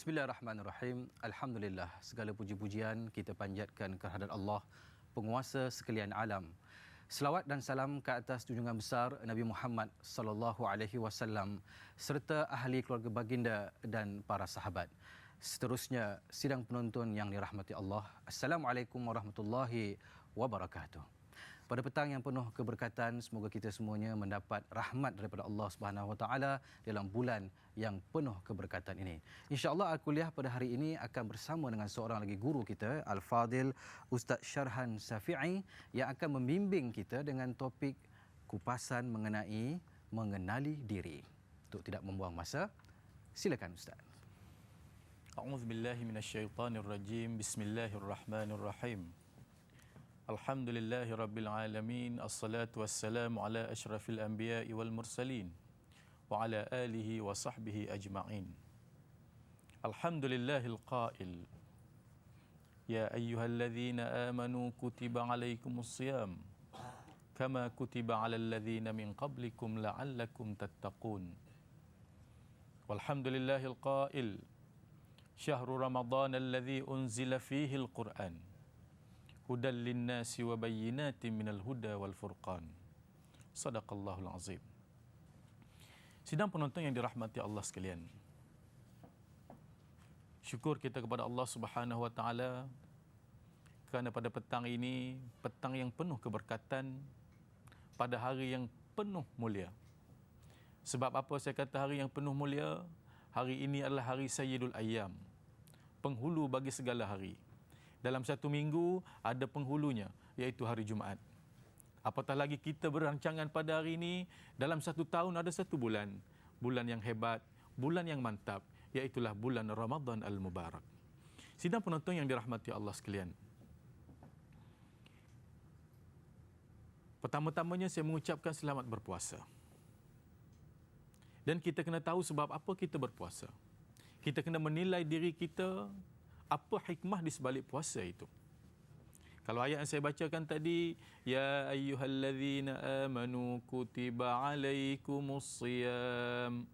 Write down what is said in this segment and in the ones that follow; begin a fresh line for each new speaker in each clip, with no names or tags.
Bismillahirrahmanirrahim. Alhamdulillah, segala puji-pujian kita panjatkan kehadirat Allah, penguasa sekalian alam. Selawat dan salam ke atas junjungan besar Nabi Muhammad sallallahu alaihi wasallam serta ahli keluarga baginda dan para sahabat. Seterusnya, sidang penonton yang dirahmati Allah. Assalamualaikum warahmatullahi wabarakatuh. Pada petang yang penuh keberkatan, semoga kita semuanya mendapat rahmat daripada Allah Subhanahu Wa Taala dalam bulan yang penuh keberkatan ini. Insya-Allah kuliah pada hari ini akan bersama dengan seorang lagi guru kita, Al-Fadil Ustaz Syarhan Syafi'i, yang akan membimbing kita dengan topik kupasan mengenai mengenali diri. Untuk tidak membuang masa, silakan Ustaz.
A'udzubillahi minasyaitonirrajim. Bismillahirrahmanirrahim. Alhamdulillahi Rabbil Alamin. Assalatu wassalamu ala ashrafil anbiya'i wal mursalin wa ala alihi wa sahbihi ajma'in. Alhamdulillahil qail, ya ayyuhalladzina amanu kutiba alaikumus siyam kama kutiba alal ladzina min qablikum la'allakum tattaqun. Walhamdulillahil qail, syahru ramadhan alladzi unzila fihi al-Qur'an hudan linnasi wa bayyinatin minal huda wal furqan. Sadaqallahul azim. Sidang penonton yang dirahmati Allah sekalian, syukur kita kepada Allah Subhanahu wa taala kerana pada petang ini, petang yang penuh keberkatan, pada hari yang penuh mulia. Sebab apa saya kata hari yang penuh mulia? Hari ini adalah hari Sayyidul Ayyam, penghulu bagi segala hari. Dalam satu minggu ada penghulunya, iaitu hari Jumaat. Apatah lagi kita berancangan pada hari ini, dalam satu tahun ada satu bulan. Bulan yang hebat, bulan yang mantap, iaitulah bulan Ramadan Al-Mubarak. Sidang penonton yang dirahmati Allah sekalian, pertama-tamanya saya mengucapkan selamat berpuasa. Dan kita kena tahu sebab apa kita berpuasa. Kita kena menilai diri kita, apa hikmah di sebalik puasa itu. Kalau ayat yang saya bacakan tadi, ya ayyuhalladzina amanu kutiba alaikumus siyam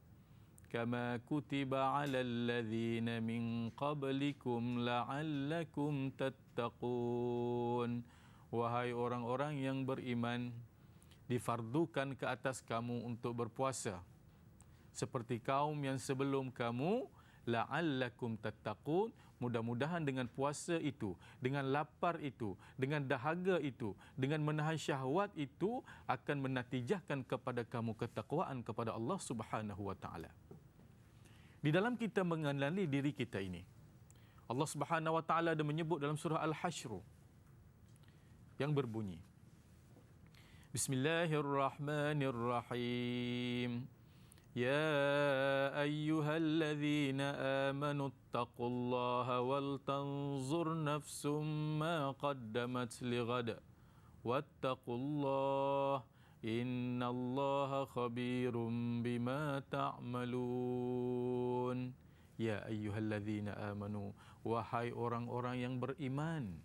kama kutiba alal ladzina min qablikum la'allakum tattaqun. Wahai orang-orang yang beriman, difardukan ke atas kamu untuk berpuasa seperti kaum yang sebelum kamu, la'allakum tattaqun. Mudah-mudahan dengan puasa itu, dengan lapar itu, dengan dahaga itu, dengan menahan syahwat itu akan menatijahkan kepada kamu ketakwaan kepada Allah Subhanahu wa taala. Di dalam kita mengenali diri kita ini, Allah Subhanahu wa taala ada menyebut dalam surah Al-Hasyr yang berbunyi, Bismillahirrahmanirrahim. يا أيها الذين آمنوا اتقوا الله ولتنظر نفس ما قدمت لغد واتقوا الله إن الله خبير بما تعملون. يا أيها الذين آمنوا, wahai orang-orang yang beriman.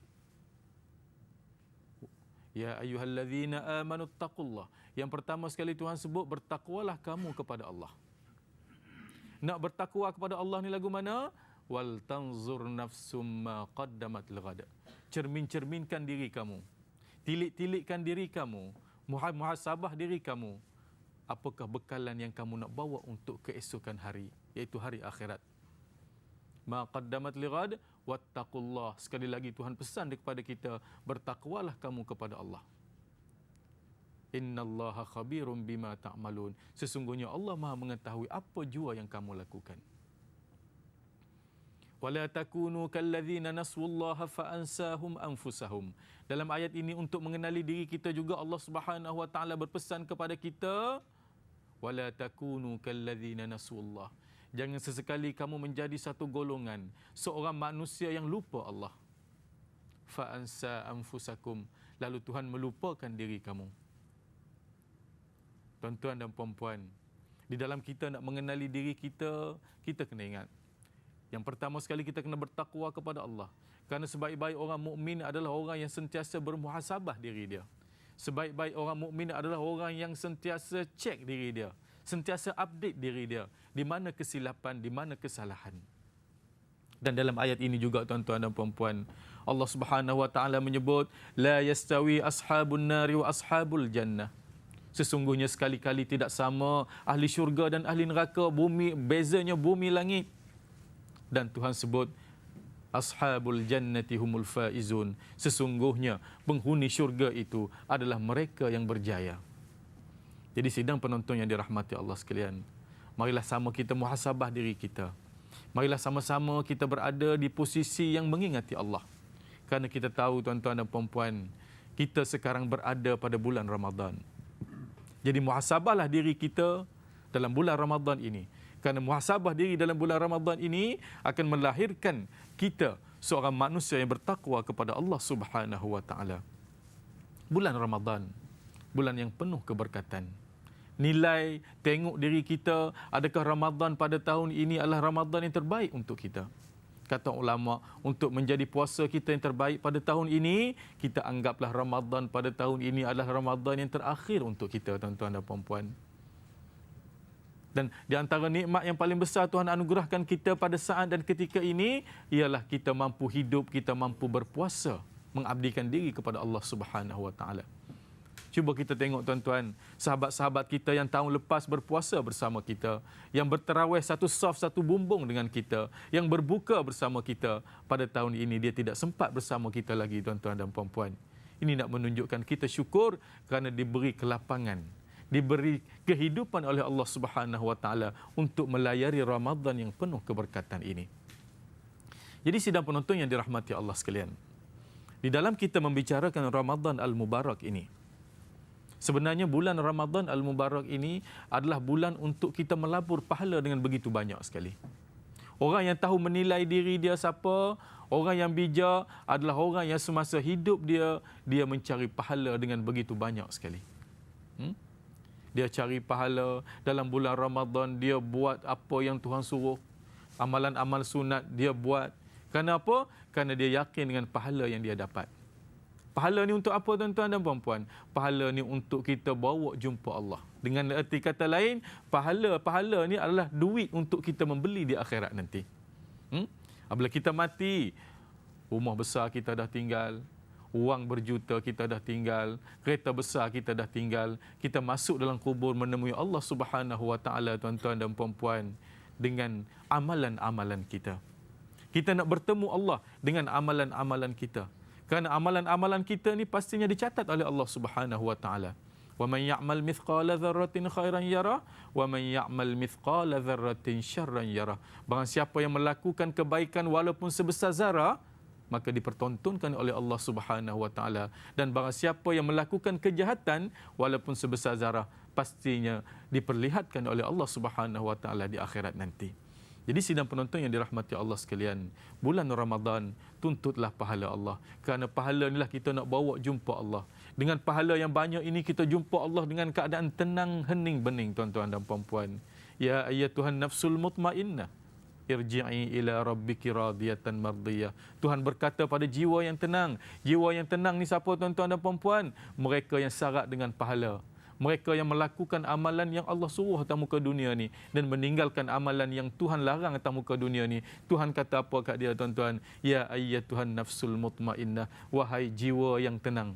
Ya ayyuhalladzina amanu taqullah. Yang pertama sekali Tuhan sebut, bertakwalah kamu kepada Allah. Nak bertakwa kepada Allah ni lagu mana? Wal tanzur nafsum ma qaddamat lighad. Cermin-cerminkan diri kamu. Tilik-tilikkan diri kamu. Muhasabah diri kamu. Apakah bekalan yang kamu nak bawa untuk keesokan hari, iaitu hari akhirat. Ma qaddamat lighad wattaqullah. Sekali lagi Tuhan pesan kepada kita, bertakwalah kamu kepada Allah. Innallaha khabirum bima ta'malun. Sesungguhnya Allah Maha mengetahui apa jua yang kamu lakukan. Wala takunu kalladzina nasullaha fa ansahum anfusahum. Dalam ayat ini untuk mengenali diri kita juga Allah Subhanahu wa taala berpesan kepada kita, wala takunu kalladzina nasullah. Jangan sesekali kamu menjadi satu golongan, seorang manusia yang lupa Allah. Fa'ansa anfusakum. Lalu Tuhan melupakan diri kamu. Tuan-tuan dan puan-puan, di dalam kita nak mengenali diri kita, kita kena ingat. Yang pertama sekali kita kena bertakwa kepada Allah. Kerana sebaik-baik orang mukmin adalah orang yang sentiasa bermuhasabah diri dia. Sebaik-baik orang mukmin adalah orang yang sentiasa cek diri dia, sentiasa update diri dia, di mana kesilapan, di mana kesalahan. Dan dalam ayat ini juga tuan-tuan dan puan-puan, Allah Subhanahu wa taala menyebut la yastawi ashabun nari wa ashabul jannah. Sesungguhnya sekali-kali tidak sama ahli syurga dan ahli neraka, bezanya bumi langit. Dan Tuhan sebut ashabul jannati humul faizun. Sesungguhnya penghuni syurga itu adalah mereka yang berjaya. Jadi sidang penonton yang dirahmati Allah sekalian, marilah sama kita muhasabah diri kita. Marilah sama-sama kita berada di posisi yang mengingati Allah. Kerana kita tahu tuan-tuan dan puan-puan, kita sekarang berada pada bulan Ramadan. Jadi muhasabahlah diri kita dalam bulan Ramadan ini. Kerana muhasabah diri dalam bulan Ramadan ini akan melahirkan kita seorang manusia yang bertakwa kepada Allah Subhanahu wa taala. Bulan Ramadan, bulan yang penuh keberkatan. Nilai, tengok diri kita, adakah Ramadan pada tahun ini adalah Ramadan yang terbaik untuk kita. Kata ulama, untuk menjadi puasa kita yang terbaik pada tahun ini, kita anggaplah Ramadan pada tahun ini adalah Ramadan yang terakhir untuk kita, tuan-tuan dan puan-puan. Dan di antara nikmat yang paling besar Tuhan anugerahkan kita pada saat dan ketika ini, ialah kita mampu hidup, kita mampu berpuasa, mengabdikan diri kepada Allah Subhanahu wa taala. Cuba kita tengok tuan-tuan, sahabat-sahabat kita yang tahun lepas berpuasa bersama kita, yang berterawih satu saf, satu bumbung dengan kita, yang berbuka bersama kita, pada tahun ini dia tidak sempat bersama kita lagi, tuan-tuan dan puan-puan. Ini nak menunjukkan kita syukur kerana diberi kelapangan, diberi kehidupan oleh Allah Subhanahu wa taala untuk melayari Ramadan yang penuh keberkatan ini. Jadi sidang penonton yang dirahmati Allah sekalian, di dalam kita membicarakan Ramadan Al-Mubarak ini, sebenarnya bulan Ramadan Al-Mubarak ini adalah bulan untuk kita melabur pahala dengan begitu banyak sekali. Orang yang tahu menilai diri dia siapa, orang yang bijak adalah orang yang semasa hidup dia mencari pahala dengan begitu banyak sekali. Dia cari pahala dalam bulan Ramadan, dia buat apa yang Tuhan suruh. Amalan-amal sunat dia buat. Kenapa? Kerana dia yakin dengan pahala yang dia dapat. Pahala ni untuk apa, tuan-tuan dan puan-puan? Pahala ni untuk kita bawa jumpa Allah. Dengan erti kata lain, pahala ni adalah duit untuk kita membeli di akhirat nanti. Apabila kita mati, rumah besar kita dah tinggal, wang berjuta kita dah tinggal, kereta besar kita dah tinggal, kita masuk dalam kubur menemui Allah Subhanahu wa taala, tuan-tuan dan puan-puan, dengan amalan-amalan kita. Kita nak bertemu Allah dengan amalan-amalan kita. Kerana amalan-amalan kita ni pastinya dicatat oleh Allah Subhanahu wa taala. Wa man ya'mal mithqala dzarratin khairan yarah wa man ya'mal mithqala dzarratin syarran yarah. Barang siapa yang melakukan kebaikan walaupun sebesar zarah, maka dipertontonkan oleh Allah Subhanahu wa taala, dan barang siapa yang melakukan kejahatan walaupun sebesar zarah, pastinya diperlihatkan oleh Allah Subhanahu wa taala di akhirat nanti. Jadi sidang penonton yang dirahmati Allah sekalian, bulan Ramadan tuntutlah pahala Allah. Kerana pahala inilah kita nak bawa jumpa Allah. Dengan pahala yang banyak ini kita jumpa Allah dengan keadaan tenang, hening bening, tuan-tuan dan puan-puan. Ya ayyatuhan nafsul mutmainnah, irji'i ila rabbiki radiyatan mardiyah. Tuhan berkata pada jiwa yang tenang. Jiwa yang tenang ni siapa, tuan-tuan dan puan-puan? Mereka yang syarat dengan pahala. Mereka yang melakukan amalan yang Allah suruh atas muka dunia ni dan meninggalkan amalan yang Tuhan larang atas muka dunia ni. Tuhan kata apa kat dia, tuan-tuan? Ya ayyatuhan nafsul mutmainnah, wahai jiwa yang tenang,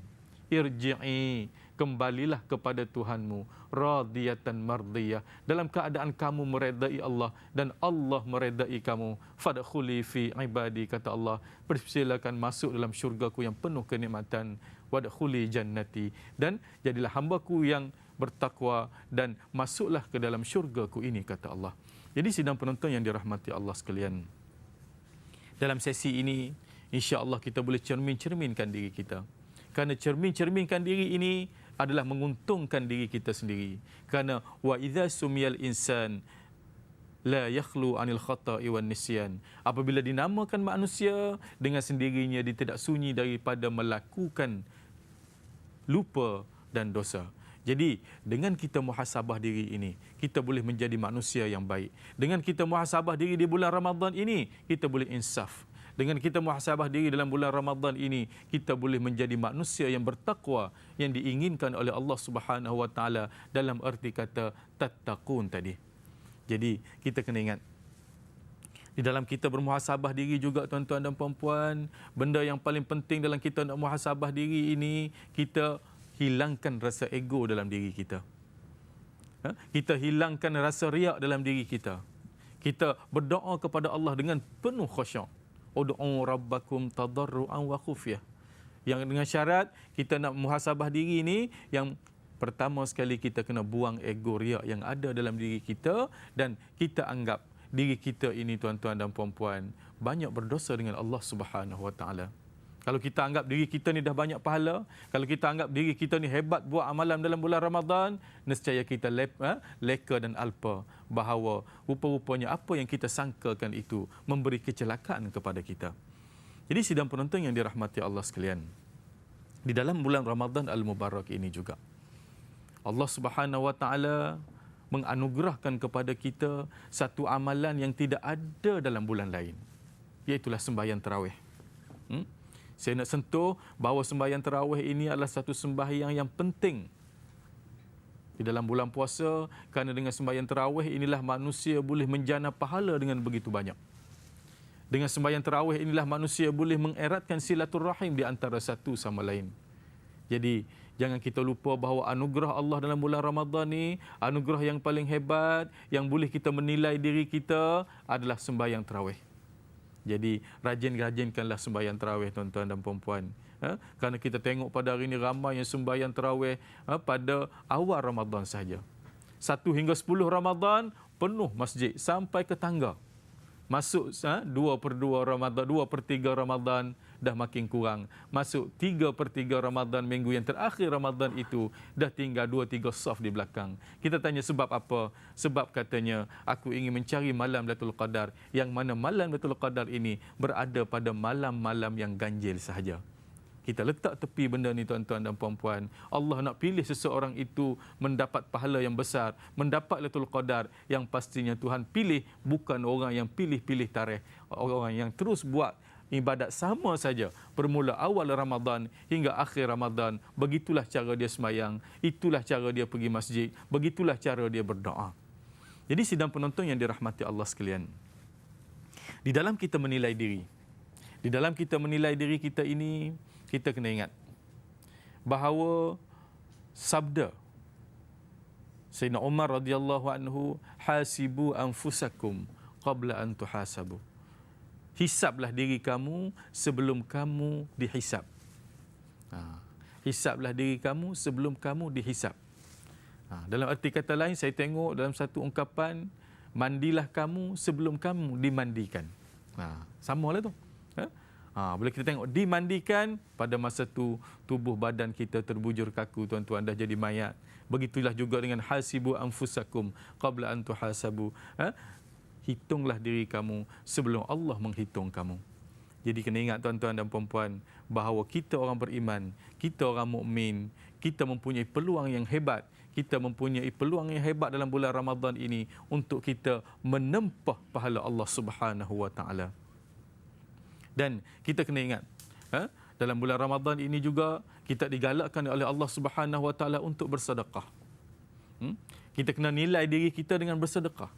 irji'i, kembalilah kepada Tuhanmu, radiyatan mardiyah, dalam keadaan kamu meredai Allah dan Allah meredai kamu. Fadkhuli fi ibadi, kata Allah, persilakan masuk dalam syurgaku yang penuh kenikmatan. Wadkhuli jannati, dan jadilah hambaku yang bertakwa dan masuklah ke dalam syurgaku ini, kata Allah. Jadi sidang penonton yang dirahmati Allah sekalian, dalam sesi ini insya-Allah kita boleh cerminkan diri kita. Kerana cerminkan diri ini adalah menguntungkan diri kita sendiri. Kerana wa idza sumiyal insan la yakhlu anil khata'i wan nisyan. Apabila dinamakan manusia, dengan sendirinya dia tidak sunyi daripada melakukan lupa dan dosa. Jadi dengan kita muhasabah diri ini, kita boleh menjadi manusia yang baik. Dengan kita muhasabah diri di bulan Ramadan ini, kita boleh insaf. Dengan kita muhasabah diri dalam bulan Ramadan ini, kita boleh menjadi manusia yang bertakwa, yang diinginkan oleh Allah Subhanahu wa taala dalam erti kata tattaqun tadi. Jadi kita kena ingat, Di dalam kita bermuhasabah diri juga tuan-tuan dan puan-puan, benda yang paling penting dalam kita nak muhasabah diri ini, kita hilangkan rasa ego dalam diri kita. Kita hilangkan rasa riak dalam diri kita. Kita berdoa kepada Allah dengan penuh khusyuk. Ud'u rabbakum tadarruan wa khufyah. Yang dengan syarat kita nak muhasabah diri ini, yang pertama sekali kita kena buang ego riak yang ada dalam diri kita, dan kita anggap diri kita ini tuan-tuan dan puan-puan banyak berdosa dengan Allah Subhanahu Wa Taala. Kalau kita anggap diri kita ni dah banyak pahala, kalau kita anggap diri kita ni hebat buat amalan dalam bulan Ramadan, nescaya kita leka dan alpa bahawa rupa-rupanya apa yang kita sangkakan itu memberi kecelakaan kepada kita. Jadi sidang penonton yang dirahmati Allah sekalian, di dalam bulan Ramadan Al-Mubarak ini juga Allah Subhanahu Wa Taala menganugerahkan kepada kita satu amalan yang tidak ada dalam bulan lain, iaitulah sembahyang tarawih. Saya nak sentuh bahawa sembahyang tarawih ini adalah satu sembahyang yang penting di dalam bulan puasa, kerana dengan sembahyang tarawih inilah manusia boleh menjana pahala dengan begitu banyak. Dengan sembahyang tarawih inilah manusia boleh mengeratkan silaturrahim di antara satu sama lain. Jadi jangan kita lupa bahawa anugerah Allah dalam bulan Ramadan ni, anugerah yang paling hebat yang boleh kita menilai diri kita adalah sembahyang tarawih. Jadi rajin-rajinkanlah sembahyang tarawih tuan-tuan dan puan-puan. Kerana kita tengok pada hari ini ramai yang sembahyang tarawih pada awal Ramadan sahaja. 1 hingga 10 Ramadan penuh masjid sampai ke tangga. Masuk 2/2 Ramadan, 2/3 Ramadan dah makin kurang. Masuk 3/3 Ramadan, minggu yang terakhir Ramadan itu dah tinggal 2-3 saf di belakang. Kita tanya sebab apa? Sebab katanya, aku ingin mencari malam Lailatul Qadar, yang mana malam Lailatul Qadar ini berada pada malam-malam yang ganjil sahaja. Kita letak tepi benda ni tuan-tuan dan puan-puan. Allah nak pilih seseorang itu mendapat pahala yang besar, mendapat Lailatul Qadar, yang pastinya Tuhan pilih bukan orang yang pilih-pilih tarikh, orang yang terus buat ibadat sama saja bermula awal Ramadan hingga akhir Ramadan. Begitulah cara dia semayang, itulah cara dia pergi masjid, begitulah cara dia berdoa. Jadi sidang penonton yang dirahmati Allah sekalian, di dalam kita menilai diri, di dalam kita menilai diri kita ini, kita kena ingat bahawa sabda Sayyidina Umar radhiyallahu anhu, hasibu anfusakum qabla an tuhasabu. Hisablah diri kamu sebelum kamu dihisab. Hisablah diri kamu sebelum kamu dihisab. Dalam arti kata lain, saya tengok dalam satu ungkapan, mandilah kamu sebelum kamu dimandikan. Samalah tu. Bila kita tengok dimandikan, pada masa tu tubuh badan kita terbujur kaku tuan-tuan, dah jadi mayat. Begitulah juga dengan hasibu anfusakum qabla an tuhasabu. Hitunglah diri kamu sebelum Allah menghitung kamu. Jadi kena ingat tuan-tuan dan puan-puan bahawa kita orang beriman, kita orang mukmin, kita mempunyai peluang yang hebat. Kita mempunyai peluang yang hebat dalam bulan Ramadan ini untuk kita menempah pahala Allah Subhanahu Wa Taala. Dan kita kena ingat, dalam bulan Ramadan ini juga kita digalakkan oleh Allah Subhanahu Wa Taala untuk bersedekah. Kita kena nilai diri kita dengan bersedekah.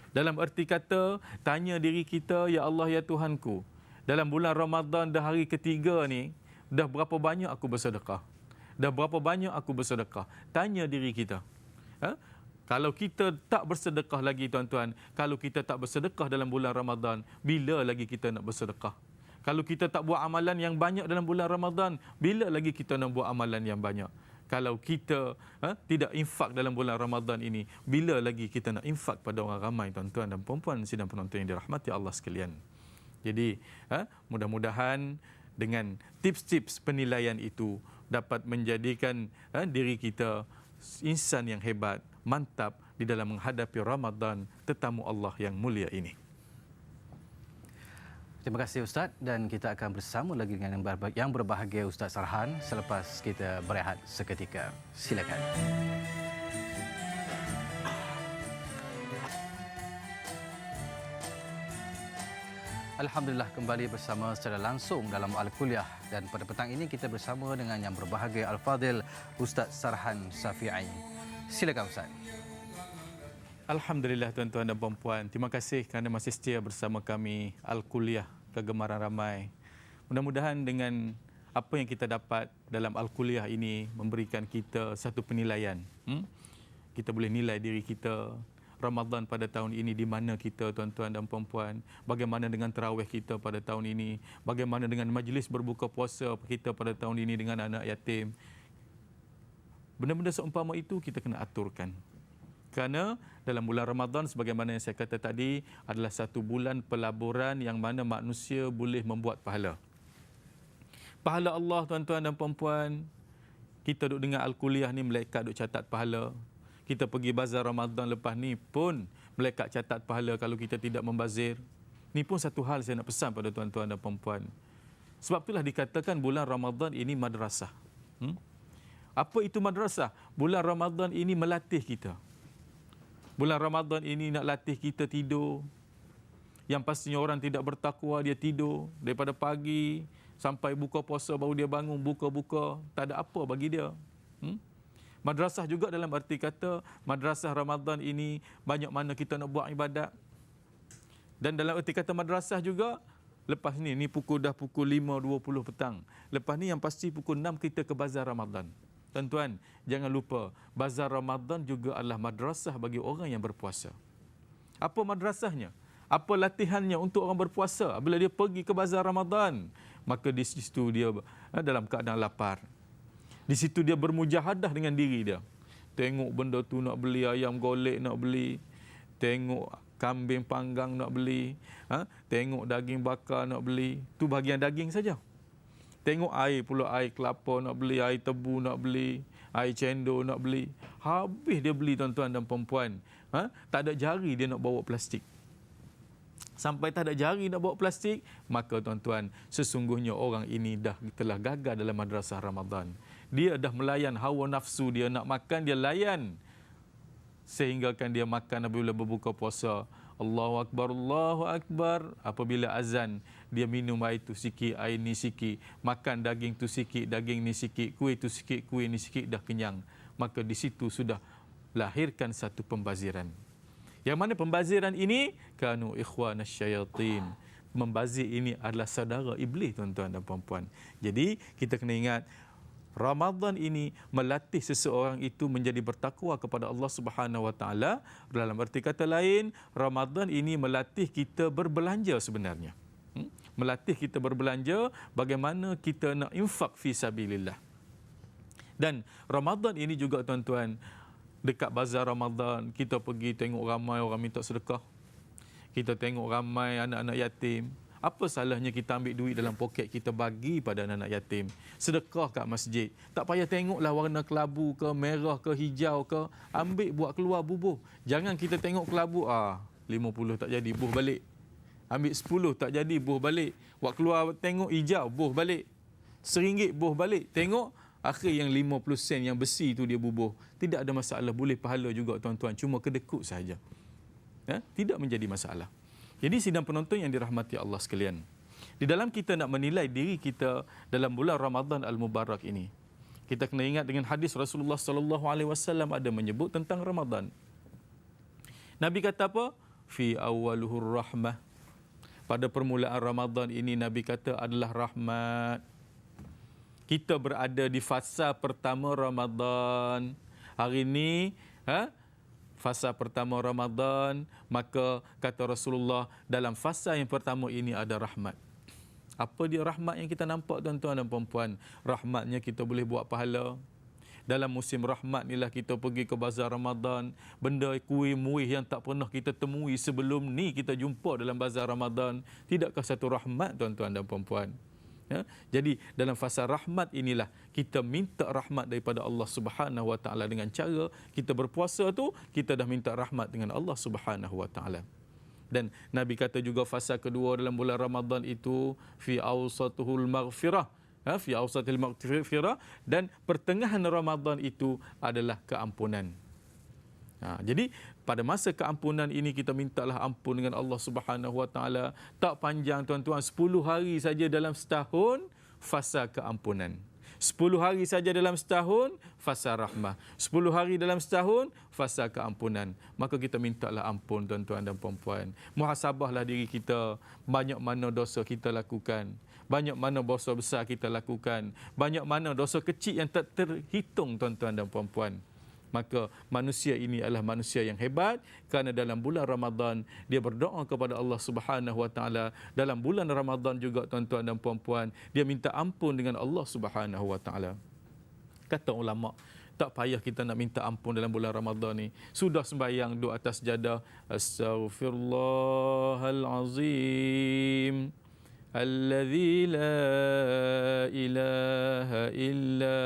Dalam erti kata, tanya diri kita, ya Allah, ya Tuhanku, dalam bulan Ramadan dah hari ketiga ni, dah berapa banyak aku bersedekah? Dah berapa banyak aku bersedekah? Tanya diri kita. Kalau kita tak bersedekah lagi tuan-tuan, kalau kita tak bersedekah dalam bulan Ramadan, bila lagi kita nak bersedekah? Kalau kita tak buat amalan yang banyak dalam bulan Ramadan, bila lagi kita nak buat amalan yang banyak? Kalau kita tidak infak dalam bulan Ramadan ini, bila lagi kita nak infak pada orang ramai tuan-tuan dan puan-puan sidang penonton yang dirahmati Allah sekalian. Jadi mudah-mudahan dengan tips-tips penilaian itu dapat menjadikan diri kita insan yang hebat, mantap di dalam menghadapi Ramadan tetamu Allah yang mulia ini.
Terima kasih Ustaz, dan kita akan bersama lagi dengan yang berbahagia Ustaz Sarhan selepas kita berehat seketika. Silakan. Alhamdulillah, kembali bersama secara langsung dalam Al-Kuliah, dan pada petang ini kita bersama dengan yang berbahagia Al-Fadhil Ustaz Sarhan Safi'i. Silakan Ustaz.
Alhamdulillah tuan-tuan dan puan-puan. Terima kasih kerana masih setia bersama kami Al-Kuliah Kegemaran Ramai. Mudah-mudahan dengan apa yang kita dapat dalam Al-Kuliah ini memberikan kita satu penilaian. Kita boleh nilai diri kita, Ramadan pada tahun ini di mana kita tuan-tuan dan puan-puan, bagaimana dengan tarawih kita pada tahun ini, bagaimana dengan majlis berbuka puasa kita pada tahun ini dengan anak yatim. Benda-benda seumpama itu kita kena aturkan. Kerana dalam bulan Ramadan sebagaimana yang saya kata tadi adalah satu bulan pelaburan yang mana manusia boleh membuat pahala. Pahala Allah tuan-tuan dan puan-puan, kita duk dengar Al-Kuliah ni malaikat duk catat pahala. Kita pergi bazar Ramadan lepas ni pun malaikat catat pahala kalau kita tidak membazir. Ni pun satu hal saya nak pesan pada tuan-tuan dan puan-puan. Sebab itulah dikatakan bulan Ramadan ini madrasah. Apa itu madrasah? Bulan Ramadan ini melatih kita. Bulan Ramadan ini nak latih kita tidur. Yang pastinya orang tidak bertakwa, dia tidur daripada pagi sampai buka puasa baru dia bangun, buka-buka, tak ada apa bagi dia. Madrasah juga dalam arti kata, madrasah Ramadan ini banyak mana kita nak buat ibadat. Dan dalam arti kata madrasah juga, lepas ni pukul 5.20 petang. Lepas ni yang pasti pukul 6 kita ke bazar Ramadan. Tuan-tuan, jangan lupa, bazar Ramadan juga adalah madrasah bagi orang yang berpuasa. Apa madrasahnya? Apa latihannya untuk orang berpuasa? Bila dia pergi ke bazar Ramadan, maka di situ dia dalam keadaan lapar. Di situ dia bermujahadah dengan diri dia. Tengok benda tu nak beli, ayam golek nak beli. Tengok kambing panggang nak beli. Tengok daging bakar nak beli. Tu bahagian daging saja. Tengok air pula, air kelapa nak beli, air tebu nak beli, air cendol nak beli. Habis dia beli tuan-tuan dan perempuan. Tak ada jari dia nak bawa plastik. Sampai tak ada jari nak bawa plastik, maka tuan-tuan, sesungguhnya orang ini telah gagal dalam madrasah Ramadan. Dia dah melayan hawa nafsu dia, nak makan dia layan. Sehingga kan dia makan apabila berbuka puasa. Allahu Akbar, Allahu Akbar. Apabila azan, dia minum air tu sikit, air ni sikit. Makan daging tu sikit, daging ni sikit. Kuih tu sikit, kuih ni sikit, dah kenyang. Maka di situ sudah lahirkan satu pembaziran. Yang mana pembaziran ini? Kanu ikhwanas syayatin. Membazir ini adalah saudara iblis tuan-tuan dan puan-puan. Jadi kita kena ingat, Ramadan ini melatih seseorang itu menjadi bertakwa kepada Allah Subhanahu Wa Taala. Dalam arti kata lain, Ramadan ini melatih kita berbelanja sebenarnya. Melatih kita berbelanja bagaimana kita nak infak fi sabilillah. Dan Ramadan ini juga tuan-tuan, dekat bazar Ramadan kita pergi tengok ramai orang minta sedekah. Kita tengok ramai anak-anak yatim. Apa salahnya kita ambil duit dalam poket kita bagi pada anak-anak yatim? Sedekah kat masjid. Tak payah tengoklah warna kelabu ke, merah ke, hijau ke. Ambil buat keluar bubuh. Jangan kita tengok kelabu, 50 tak jadi, buh balik. Ambil 10 tak jadi, buh balik. Buat keluar tengok hijau, buh balik. RM1 buh balik. Tengok akhir yang 50 sen yang besi tu dia bubuh. Tidak ada masalah, boleh pahala juga tuan-tuan. Cuma kedekut saja. Tidak menjadi masalah. Jadi sidang penonton yang dirahmati Allah sekalian, di dalam kita nak menilai diri kita dalam bulan Ramadan Al-Mubarak ini, kita kena ingat dengan hadis Rasulullah SAW ada menyebut tentang Ramadan. Nabi kata apa? Fi awwaluhur rahmah. Pada permulaan Ramadan ini Nabi kata adalah rahmat. Kita berada di fasa pertama Ramadan. Hari ini, fasa pertama Ramadan, maka kata Rasulullah, dalam fasa yang pertama ini ada rahmat. Apa dia rahmat yang kita nampak tuan-tuan dan puan-puan? Rahmatnya kita boleh buat pahala. Dalam musim rahmat inilah kita pergi ke bazar Ramadan, benda kuih-muih yang tak pernah kita temui sebelum ni kita jumpa dalam bazar Ramadan. Tidakkah satu rahmat tuan-tuan dan puan-puan? Jadi dalam fasa rahmat inilah kita minta rahmat daripada Allah Subhanahu Wa Taala. Dengan cara kita berpuasa tu, kita dah minta rahmat dengan Allah Subhanahu Wa Taala. Dan Nabi kata juga fasa kedua dalam bulan Ramadan itu fi awsatuhul maghfirah, fi awsatil maghfirah, dan pertengahan Ramadan itu adalah keampunan. Jadi pada masa keampunan ini kita mintalah ampun dengan Allah Subhanahu Wa Taala. Tak panjang tuan-tuan, 10 hari saja dalam setahun fasa keampunan. 10 hari saja dalam setahun, fasa rahmah. 10 hari dalam setahun, fasa keampunan. Maka kita mintalah ampun tuan-tuan dan puan-puan. Muhasabahlah diri kita, banyak mana dosa kita lakukan. Banyak mana dosa besar kita lakukan. Banyak mana dosa kecil yang tak terhitung tuan-tuan dan puan-puan. Maka manusia ini adalah manusia yang hebat kerana dalam bulan Ramadan dia berdoa kepada Allah Subhanahu Wa Taala. Dalam bulan Ramadan juga tuan-tuan dan puan-puan dia minta ampun dengan Allah Subhanahu Wa Taala. Kata ulama, tak payah kita nak minta ampun dalam bulan Ramadan ni. Sudah sembahyang duduk atas jadah, astaghfirullahalazim alladzi la ilaha illa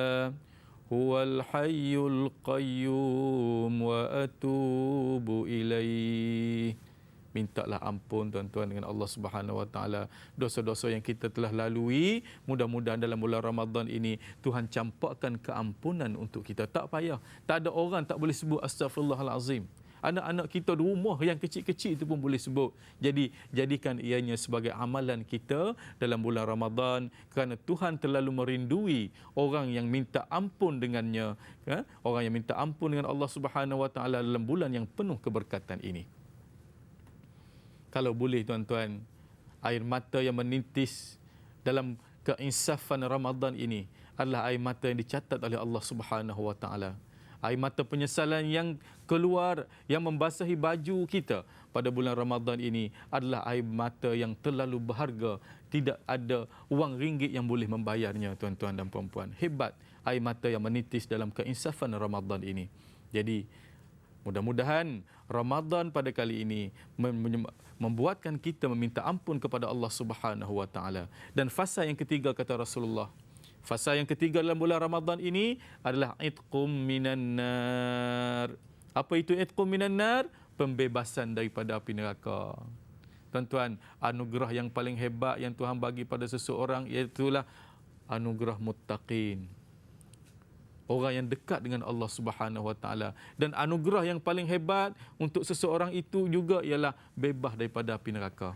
huwal hayyul qayyum wa atubu ilaih. Mintalah ampun tuan-tuan dengan Allah Subhanahu Wa Taala dosa-dosa yang kita telah lalui. Mudah-mudahan dalam bulan Ramadan ini Tuhan campakkan keampunan untuk kita. Tak payah. Tak ada orang tak boleh sebut astaghfirullahalazim. Anak-anak kita di rumah yang kecil-kecil itu pun boleh sebut. Jadi jadikan ianya sebagai amalan kita dalam bulan Ramadan kerana Tuhan terlalu merindui orang yang minta ampun dengannya, orang yang minta ampun dengan Allah Subhanahu Wa Taala dalam bulan yang penuh keberkatan ini. Kalau boleh tuan-tuan, air mata yang menitis dalam keinsafan Ramadan ini adalah air mata yang dicatat oleh Allah Subhanahu Wa Taala. Air mata penyesalan yang keluar, yang membasahi baju kita pada bulan Ramadan ini adalah air mata yang terlalu berharga. Tidak ada wang ringgit yang boleh membayarnya tuan-tuan dan puan-puan. Hebat air mata yang menitis dalam keinsafan Ramadan ini. Jadi mudah-mudahan Ramadan pada kali ini membuatkan kita meminta ampun kepada Allah Subhanahu Wa Taala. Dan fasa yang ketiga kata Rasulullah, fasa yang ketiga dalam bulan Ramadan ini adalah itqum minan nar. Apa itu itqum minan nar? Pembebasan daripada api neraka. Tuan-tuan, anugerah yang paling hebat yang Tuhan bagi pada seseorang iaitulah anugerah muttaqin. Orang yang dekat dengan Allah Subhanahu Wa Taala. Dan anugerah yang paling hebat untuk seseorang itu juga ialah bebas daripada api neraka.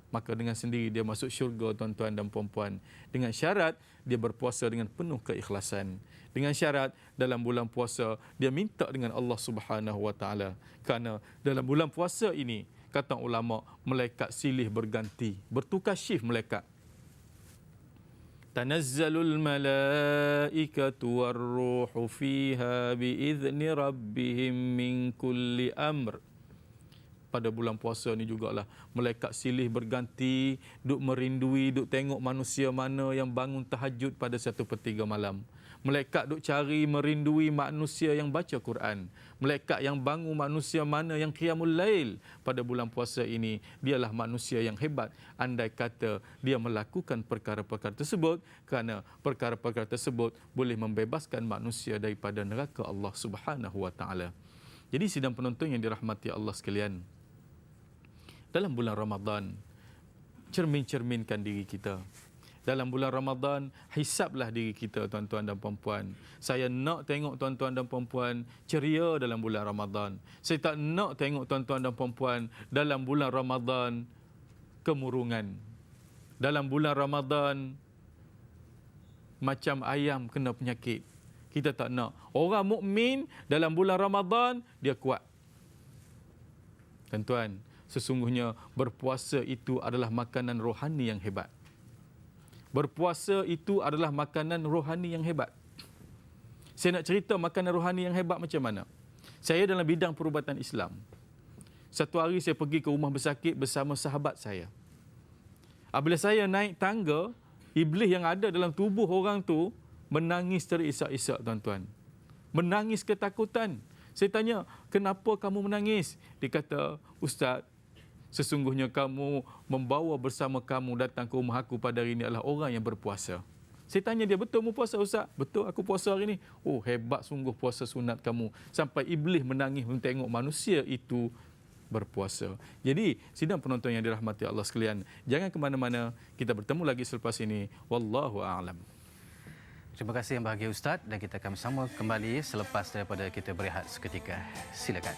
Maka dengan sendiri dia masuk syurga tuan-tuan dan puan-puan. Dengan syarat dia berpuasa dengan penuh keikhlasan. Dengan syarat dalam bulan puasa dia minta dengan Allah Subhanahu Wa Taala. Kerana dalam bulan puasa ini kata ulama malaikat silih berganti, bertukar shift malaikat. Tanazzalul malaikatu warruhu fiha biizni rabbihim min kulli amr. Pada bulan puasa ni jugalah malaikat silih berganti, duk merindui, duk tengok manusia mana yang bangun tahajud pada 1/3 malam. Malaikat duk cari merindui manusia yang baca Quran. Malaikat yang bangun manusia mana yang qiyamul lail pada bulan puasa ini. Dialah manusia yang hebat andai kata dia melakukan perkara-perkara tersebut, kerana perkara-perkara tersebut boleh membebaskan manusia daripada neraka Allah Subhanahu Wa Taala. Jadi sidang penonton yang dirahmati Allah sekalian, dalam bulan Ramadan, cermin-cerminkan diri kita. Dalam bulan Ramadan, hisablah diri kita tuan-tuan dan puan-puan. Saya nak tengok tuan-tuan dan puan-puan ceria dalam bulan Ramadan. Saya tak nak tengok tuan-tuan dan puan-puan dalam bulan Ramadan kemurungan. Dalam bulan Ramadan macam ayam kena penyakit. Kita tak nak. Orang mukmin dalam bulan Ramadan dia kuat. Tuan-tuan, sesungguhnya berpuasa itu adalah makanan rohani yang hebat. Berpuasa itu adalah makanan rohani yang hebat. Saya nak cerita makanan rohani yang hebat macam mana. Saya dalam bidang perubatan Islam. Satu hari saya pergi ke rumah bersakit bersama sahabat saya. Apabila saya naik tangga, iblis yang ada dalam tubuh orang tu menangis terisak-isak tuan-tuan. Menangis ketakutan. Saya tanya, kenapa kamu menangis? Dia kata, Ustaz, sesungguhnya kamu membawa bersama kamu datang ke rumah aku pada hari ini adalah orang yang berpuasa. Saya tanya dia, betul mu puasa Ustaz? Betul, aku puasa hari ini. Oh, hebat sungguh puasa sunat kamu. Sampai iblis menangis tengok manusia itu berpuasa. Jadi, sidang penonton yang dirahmati Allah sekalian, jangan ke mana-mana. Kita bertemu lagi selepas ini. Wallahu a'lam.
Terima kasih yang bahagia Ustaz, dan kita akan bersama kembali selepas daripada kita berehat seketika. Silakan.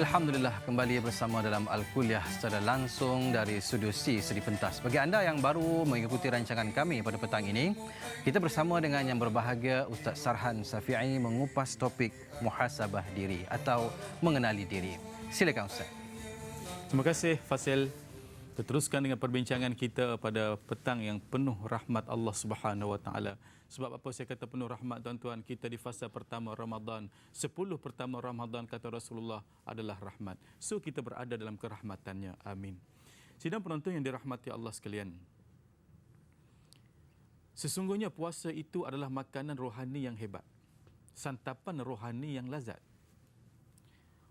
Alhamdulillah, kembali bersama dalam Al-Kuliah secara langsung dari Studio C Seri Pentas. Bagi anda yang baru mengikuti rancangan kami pada petang ini, kita bersama dengan yang berbahagia Ustaz Sarhan Safi'i mengupas topik muhasabah diri atau mengenali diri. Silakan Ustaz.
Terima kasih Fasil. Kita teruskan dengan perbincangan kita pada petang yang penuh rahmat Allah Subhanahu Wa Taala. Sebab apa saya kata penuh rahmat tuan-tuan? Kita di fasa pertama Ramadan, 10 pertama Ramadan kata Rasulullah adalah rahmat. So kita berada dalam kerahmatannya. Amin. Sidang penonton yang dirahmati Allah sekalian. Sesungguhnya puasa itu adalah makanan rohani yang hebat. Santapan rohani yang lazat.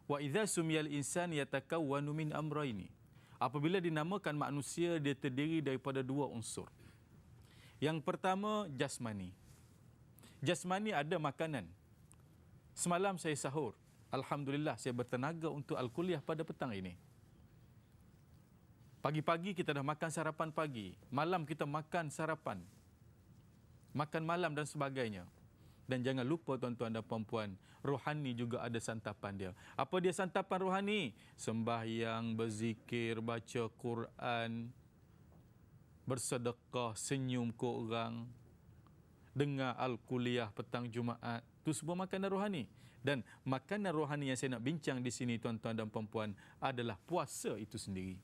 Wa idza sumiyal insan yatakawwanu min amrayni. Apabila dinamakan manusia, dia terdiri daripada dua unsur. Yang pertama, jasmani. Jasmani ada makanan. Semalam saya sahur. Alhamdulillah, saya bertenaga untuk Al-Kuliah pada petang ini. Pagi-pagi kita dah makan sarapan pagi. Malam kita makan sarapan. Makan malam dan sebagainya. Dan jangan lupa tuan-tuan dan puan-puan, rohani juga ada santapan dia. Apa dia santapan rohani? Sembahyang, berzikir, baca Quran, bersedekah, senyum ke orang, dengar Al-Kuliah petang Jumaat. Itu semua makanan rohani. Dan makanan rohani yang saya nak bincang di sini tuan-tuan dan puan-puan adalah puasa itu sendiri.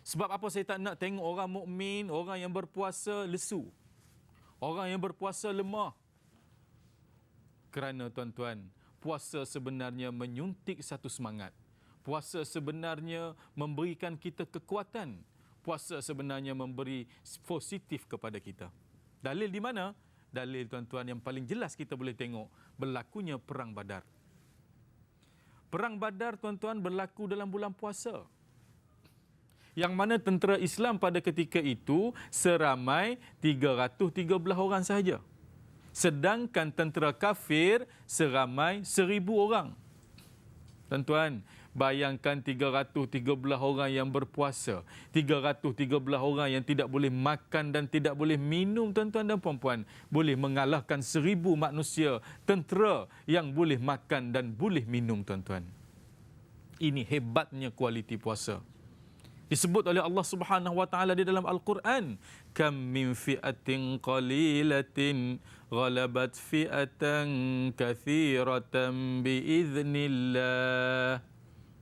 Sebab apa saya tak nak tengok orang mukmin, orang yang berpuasa lesu. Orang yang berpuasa lemah. Kerana tuan-tuan, puasa sebenarnya menyuntik satu semangat. Puasa sebenarnya memberikan kita kekuatan. Puasa sebenarnya memberi positif kepada kita. Dalil di mana? Dalil tuan-tuan yang paling jelas kita boleh tengok, berlakunya Perang Badar. Perang Badar tuan-tuan berlaku dalam bulan puasa. Yang mana tentera Islam pada ketika itu seramai 313 orang sahaja. Sedangkan tentera kafir seramai 1000 orang. Tuan-tuan, bayangkan 313 orang yang berpuasa, 313 orang yang tidak boleh makan dan tidak boleh minum tuan-tuan dan puan-puan, boleh mengalahkan 1000 manusia tentera yang boleh makan dan boleh minum tuan-tuan. Ini hebatnya kualiti puasa. Disebut oleh Allah Subhanahu Wa Taala di dalam Al-Quran, kam min fi'atin qalilatin ghalabat fi'atan kathiratan biiznillah.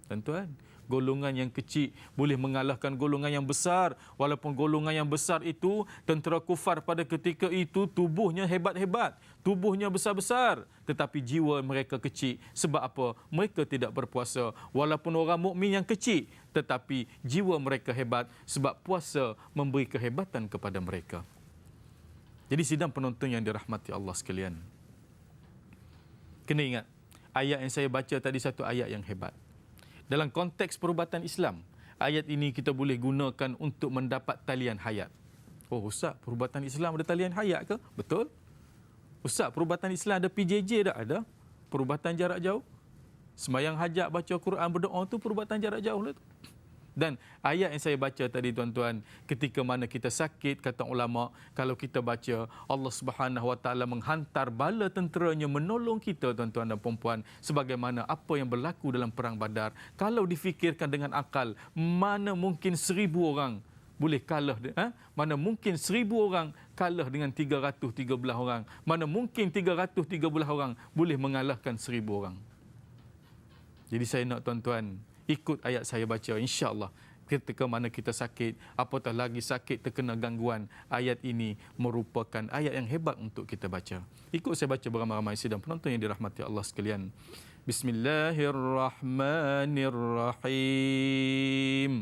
Tuan-tuan, golongan yang kecil boleh mengalahkan golongan yang besar. Walaupun golongan yang besar itu, tentera kufar pada ketika itu tubuhnya hebat-hebat, tubuhnya besar-besar, tetapi jiwa mereka kecil. Sebab apa? Mereka tidak berpuasa. Walaupun orang mukmin yang kecil, tetapi jiwa mereka hebat sebab puasa memberi kehebatan kepada mereka. Jadi sidang penonton yang dirahmati Allah sekalian, kena ingat, ayat yang saya baca tadi satu ayat yang hebat. Dalam konteks perubatan Islam, ayat ini kita boleh gunakan untuk mendapat talian hayat. Oh Ustaz, perubatan Islam ada talian hayat ke? Betul. Ustaz, perubatan Islam ada PJJ tak? Ada. Perubatan jarak jauh. Sembahyang hajat, baca Quran, berdoa tu perubatan jarak jauh lah tu. Dan ayat yang saya baca tadi tuan-tuan, ketika mana kita sakit, kata ulama, kalau kita baca, Allah Subhanahu Wa Taala menghantar bala tenteranya menolong kita tuan-tuan dan puan-puan, sebagaimana apa yang berlaku dalam Perang Badar. Kalau difikirkan dengan akal, mana mungkin 1000 orang boleh kalah, mana mungkin 1000 orang kalah dengan 313 orang, mana mungkin 313 orang boleh mengalahkan 1000 orang. Jadi saya nak tuan-tuan ikut ayat saya baca, insya-Allah ketika mana kita sakit, apatah lagi sakit terkena gangguan, ayat ini merupakan ayat yang hebat untuk kita baca. Ikut saya baca beramai-ramai sidang penonton yang dirahmati Allah sekalian. Bismillahirrahmanirrahim.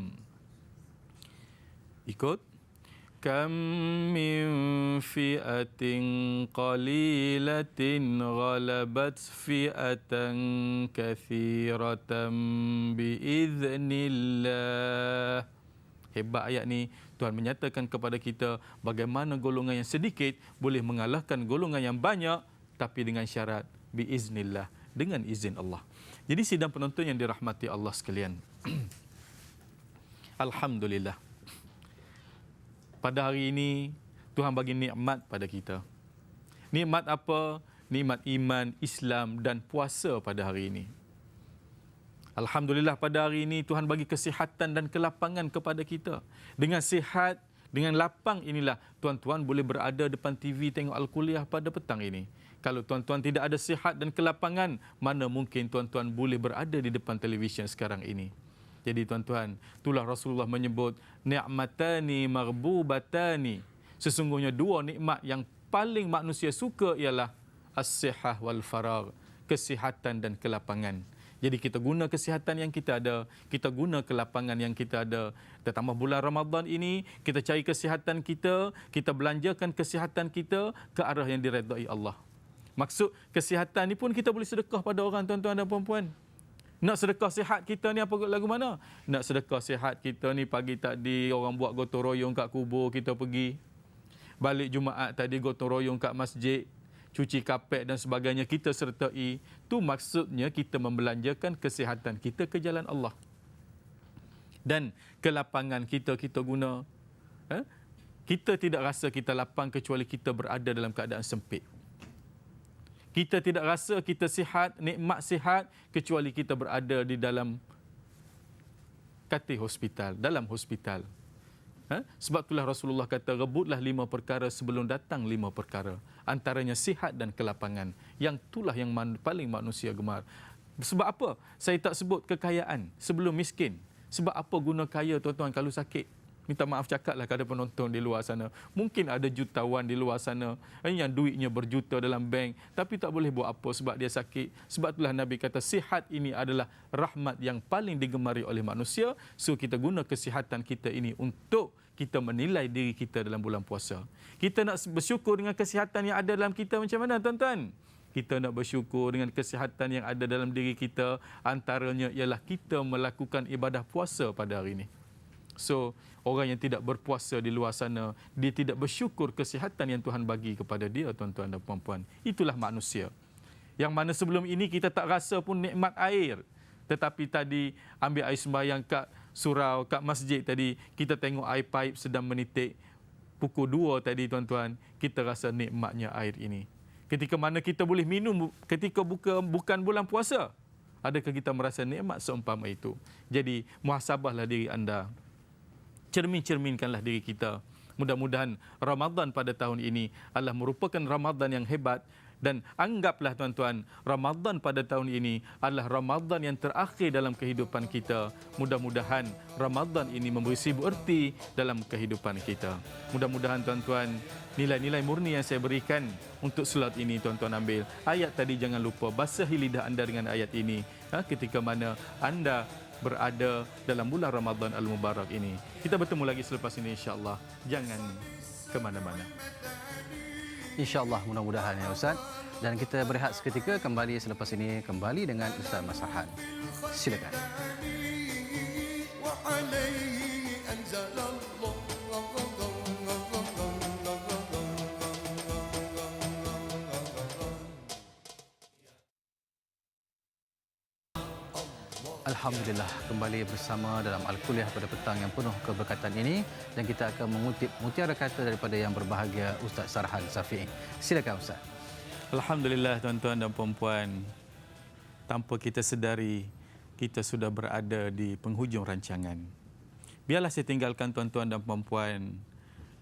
Ikut. Kam min fi'atin qalilatin ghalabat fi'atan kathiratan biiznillah. Hebat ayat ni. Tuhan menyatakan kepada kita bagaimana golongan yang sedikit boleh mengalahkan golongan yang banyak, tapi dengan syarat biiznillah, dengan izin Allah. Jadi sidang penonton yang dirahmati Allah sekalian, Alhamdulillah, pada hari ini Tuhan bagi nikmat pada kita. Nikmat apa? Nikmat iman, Islam dan puasa pada hari ini. Alhamdulillah pada hari ini Tuhan bagi kesihatan dan kelapangan kepada kita. Dengan sihat, dengan lapang inilah tuan-tuan boleh berada depan TV tengok Al-Kuliah pada petang ini. Kalau tuan-tuan tidak ada sihat dan kelapangan, mana mungkin tuan-tuan boleh berada di depan televisyen sekarang ini. Jadi tuan-tuan, itulah Rasulullah menyebut ni'matani maghbubatani. Sesungguhnya dua nikmat yang paling manusia suka ialah as-sihah wal faragh, kesihatan dan kelapangan. Jadi kita guna kesihatan yang kita ada, kita guna kelapangan yang kita ada. Terutama bulan Ramadan ini, kita cari kesihatan kita belanjakan kesihatan kita ke arah yang diredai Allah. Maksud kesihatan ni pun kita boleh sedekah pada orang, tuan-tuan dan puan-puan. Nak sedekah sihat kita ni apa lagu mana? Nak sedekah sihat kita ni pagi tadi orang buat gotong royong kat kubur, kita pergi. Balik Jumaat tadi gotong royong kat masjid, cuci kapet dan sebagainya kita sertai. Itu maksudnya kita membelanjakan kesihatan kita ke jalan Allah. Dan kelapangan kita guna. Kita tidak rasa kita lapang kecuali kita berada dalam keadaan sempit. Kita tidak rasa kita sihat, nikmat sihat kecuali kita berada di dalam katil hospital, dalam hospital. Sebab itulah Rasulullah kata, rebutlah 5 perkara sebelum datang 5 perkara. Antaranya sihat dan kelapangan. Yang itulah yang paling manusia gemar. Sebab apa? Saya tak sebut kekayaan sebelum miskin. Sebab apa guna kaya, tuan-tuan, kalau sakit? Minta maaf cakaplah kepada penonton di luar sana. Mungkin ada jutawan di luar sana yang duitnya berjuta dalam bank, tapi tak boleh buat apa sebab dia sakit. Sebab itulah Nabi kata sihat ini adalah rahmat yang paling digemari oleh manusia. So kita guna kesihatan kita ini untuk kita menilai diri kita dalam bulan puasa. Kita nak bersyukur dengan kesihatan yang ada dalam kita macam mana, tuan-tuan? Kita nak bersyukur dengan kesihatan yang ada dalam diri kita. Antaranya ialah kita melakukan ibadah puasa pada hari ini. So, orang yang tidak berpuasa di luar sana, dia tidak bersyukur kesihatan yang Tuhan bagi kepada dia, tuan-tuan dan puan-puan. Itulah manusia. Yang mana sebelum ini kita tak rasa pun nikmat air. Tetapi tadi ambil air sembahyang kat surau, kat masjid tadi, kita tengok air paip sedang menitik. Pukul 2 tadi, tuan-tuan, kita rasa nikmatnya air ini. Ketika mana kita boleh minum ketika bukan bulan puasa, adakah kita merasa nikmat seumpama itu? Jadi, muhasabahlah diri anda. Cermin-cerminkanlah diri kita. Mudah-mudahan Ramadan pada tahun ini adalah merupakan Ramadan yang hebat. Dan anggaplah, tuan-tuan, Ramadan pada tahun ini adalah Ramadan yang terakhir dalam kehidupan kita. Mudah-mudahan Ramadan ini memberi sibu erti dalam kehidupan kita. Mudah-mudahan, tuan-tuan, nilai-nilai murni yang saya berikan untuk solat ini, tuan-tuan ambil. Ayat tadi jangan lupa, basahi lidah anda dengan ayat ini. Ketika mana anda berada dalam bulan Ramadan Al-Mubarak ini. Kita bertemu lagi selepas ini, insya-Allah. Jangan ke mana-mana.
InsyaAllah, mudah-mudahan ya Ustaz. Dan kita berehat seketika, kembali selepas ini kembali dengan Ustaz Masrahan. Silakan. Alhamdulillah, kembali bersama dalam Al-Kuliah pada petang yang penuh keberkatan ini, dan kita akan mengutip mutiara kata daripada yang berbahagia Ustaz Sarhan Safi'i. Silakan Ustaz.
Alhamdulillah, tuan-tuan dan puan-puan, tanpa kita sedari kita sudah berada di penghujung rancangan. Biarlah saya tinggalkan tuan-tuan dan puan-puan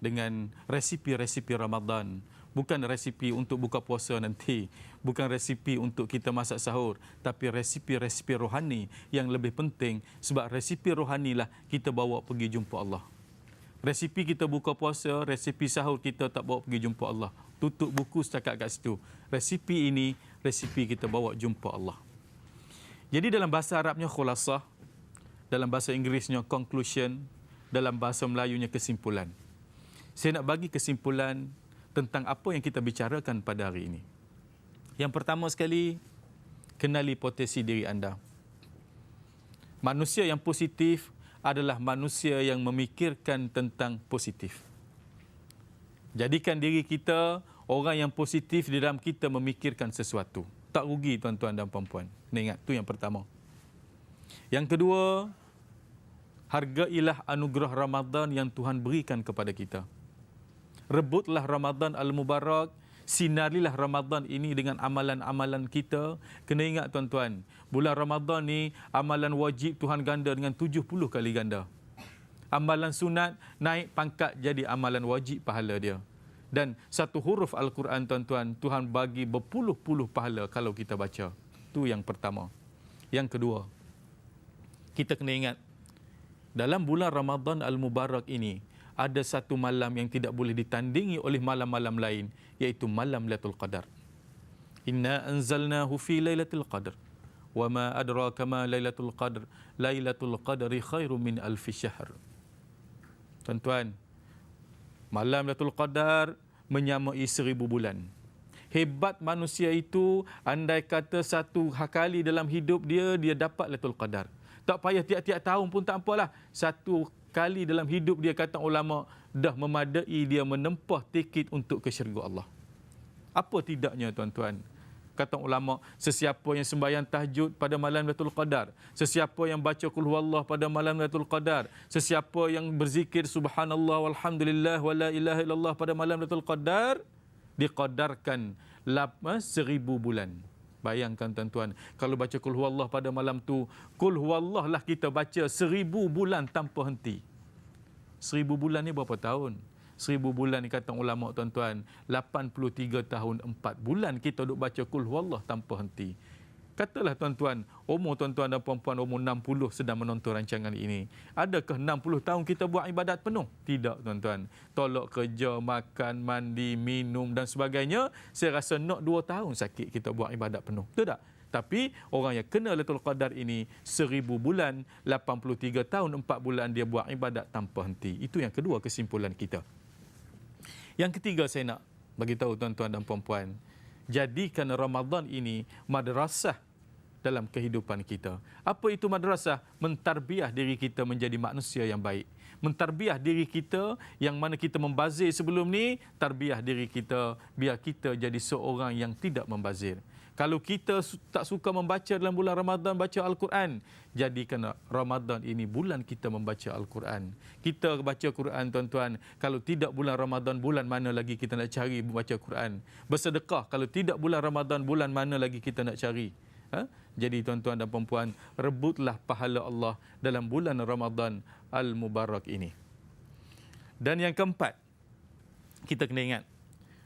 dengan resipi-resipi Ramadan. Bukan resipi untuk buka puasa nanti, bukan resipi untuk kita masak sahur, tapi resipi-resipi rohani yang lebih penting, sebab resipi rohani lah kita bawa pergi jumpa Allah. Resipi kita buka puasa, resipi sahur kita tak bawa pergi jumpa Allah. Tutup buku setakat kat situ. Resipi ini, resipi kita bawa jumpa Allah. Jadi dalam bahasa Arabnya khulasah, dalam bahasa Inggerisnya conclusion, dalam bahasa Melayunya kesimpulan. Saya nak bagi kesimpulan tentang apa yang kita bicarakan pada hari ini. Yang pertama sekali, kenali potensi diri anda. Manusia yang positif adalah manusia yang memikirkan tentang positif. Jadikan diri kita orang yang positif di dalam kita memikirkan sesuatu. Tak rugi, tuan-tuan dan puan-puan. Ingat, itu yang pertama. Yang kedua, hargailah anugerah Ramadan yang Tuhan berikan kepada kita. Rebutlah Ramadan Al-Mubarak sinarilah Ramadan ini dengan amalan-amalan kita. Kena ingat tuan-tuan, bulan Ramadan ni amalan wajib Tuhan ganda dengan 70 kali ganda. Amalan sunat naik pangkat jadi amalan wajib pahala dia. Dan satu huruf Al-Quran tuan-tuan, Tuhan bagi berpuluh-puluh pahala kalau kita baca. Itu yang pertama. Yang kedua, kita kena ingat, dalam bulan Ramadan Al-Mubarak ini, ada satu malam yang tidak boleh ditandingi oleh malam-malam lain, iaitu malam Lailatul Qadar. Inna anzalnahu fi Lailatul Qadar. Wa ma adraka ma Lailatul Qadar. Lailatul Qadri khairum min alfi syahr. Tuan-tuan, malam Lailatul Qadar menyamai 1000 bulan. Hebat manusia itu, andai kata satu kali dalam hidup dia dapat Lailatul Qadar. Tak payah tiap-tiap tahun pun tak apalah. Satu kali dalam hidup dia, kata ulama, dah memadai dia menempah tiket untuk ke syurga Allah. Apa tidaknya tuan-tuan? Kata ulama, sesiapa yang sembahyang tahajud pada malam Lailatul Qadar, sesiapa yang baca Qul Huwallah pada malam Lailatul Qadar, sesiapa yang berzikir subhanallah walhamdulillah wa la ilaha illallah pada malam Lailatul Qadar, diqadarkan 1000 bulan. Bayangkan tuan-tuan, kalau baca Qul Huwallah pada malam tu, Qul Huwallah lah kita baca 1000 bulan tanpa henti. 1000 bulan ni berapa tahun? 1000 bulan ni kata ulama tuan-tuan, 83 tahun 4 bulan kita duk baca Qul Huwallah tanpa henti. Katalah tuan-tuan, umur tuan-tuan dan puan-puan umur 60 sedang menonton rancangan ini. Adakah 60 tahun kita buat ibadat penuh? Tidak tuan-tuan. Tolak kerja, makan, mandi, minum dan sebagainya. Saya rasa nak 2 tahun sakit kita buat ibadat penuh. Betul tak? Tapi orang yang kena Lailatul Qadar ini 1000 bulan, 83 tahun 4 bulan dia buat ibadat tanpa henti. Itu yang kedua kesimpulan kita. Yang ketiga saya nak bagi tahu tuan-tuan dan puan-puan, jadikan Ramadan ini madrasah dalam kehidupan kita. Apa itu madrasah? Mentarbiah diri kita menjadi manusia yang baik. Mentarbiah diri kita yang mana kita membazir sebelum ni, tarbiah diri kita biar kita jadi seorang yang tidak membazir. Kalau kita tak suka membaca dalam bulan Ramadan, baca Al-Quran, jadikan Ramadan ini bulan kita membaca Al-Quran. Kita baca Quran tuan-tuan, kalau tidak bulan Ramadan, bulan mana lagi kita nak cari membaca Quran? Bersedekah, kalau tidak bulan Ramadan, bulan mana lagi kita nak cari? Jadi tuan-tuan dan puan-puan, rebutlah pahala Allah dalam bulan Ramadan Al-Mubarak ini. Dan yang keempat, kita kena ingat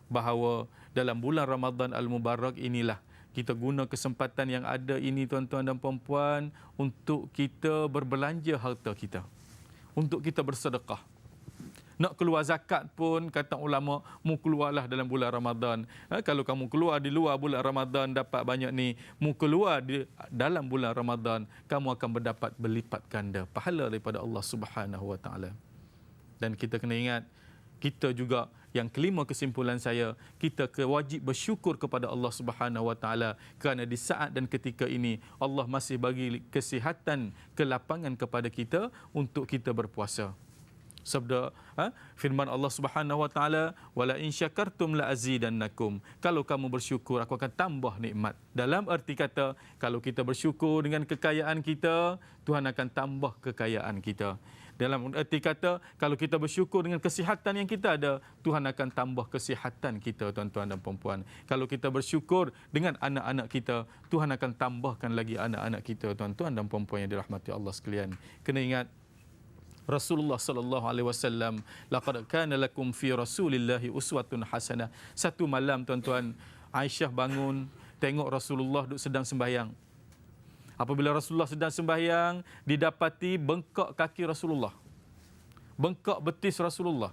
bahawa dalam bulan Ramadan Al-Mubarak inilah kita guna kesempatan yang ada ini tuan-tuan dan puan-puan untuk kita berbelanja harta kita. Untuk kita bersedekah. Nak keluar zakat pun, kata ulama, mu keluarlah dalam bulan Ramadan. Kalau kamu keluar di luar bulan Ramadan dapat banyak ni, mu keluar di dalam bulan Ramadan, kamu akan mendapat berlipat ganda pahala daripada Allah Subhanahu Wa Taala. Dan kita kena ingat, kita juga, yang kelima kesimpulan saya, kita wajib bersyukur kepada Allah Subhanahu Wa Taala kerana di saat dan ketika ini Allah masih bagi kesihatan, kelapangan kepada kita untuk kita berpuasa. Sabda firman Allah Subhanahu Wa Taala, wala in syakartum la azidannakum. Kalau kamu bersyukur, aku akan tambah nikmat. Dalam arti kata, kalau kita bersyukur dengan kekayaan kita, Tuhan akan tambah kekayaan kita. Dalam arti kata, kalau kita bersyukur dengan kesihatan yang kita ada, Tuhan akan tambah kesihatan kita tuan-tuan dan puan-puan. Kalau kita bersyukur dengan anak-anak kita, Tuhan akan tambahkan lagi anak-anak kita tuan-tuan dan puan-puan yang dirahmati Allah sekalian. Kena ingat, Rasulullah sallallahu alaihi wasallam, laqad kana lakum fi Rasulillahi uswatun hasanah. Satu malam tuan-tuan, Aisyah bangun tengok Rasulullah duduk sedang sembahyang. Apabila Rasulullah sedang sembahyang, didapati bengkak kaki Rasulullah. Bengkak betis Rasulullah.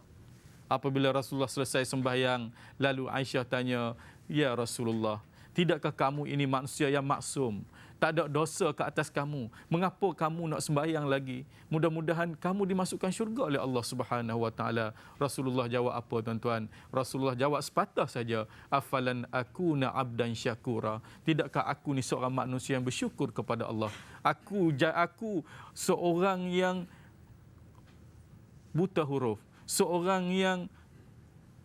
Apabila Rasulullah selesai sembahyang, lalu Aisyah tanya, "Ya Rasulullah, tidakkah kamu ini manusia yang maksum? Tak ada dosa ke atas kamu. Mengapa kamu nak sembahyang lagi? Mudah-mudahan kamu dimasukkan syurga oleh Allah Subhanahu Wa Taala." Rasulullah jawab apa tuan-tuan? Rasulullah jawab sepatah saja, "Afalan akuna abdan syakura." Tidakkah aku ni seorang manusia yang bersyukur kepada Allah? Aku seorang yang buta huruf, seorang yang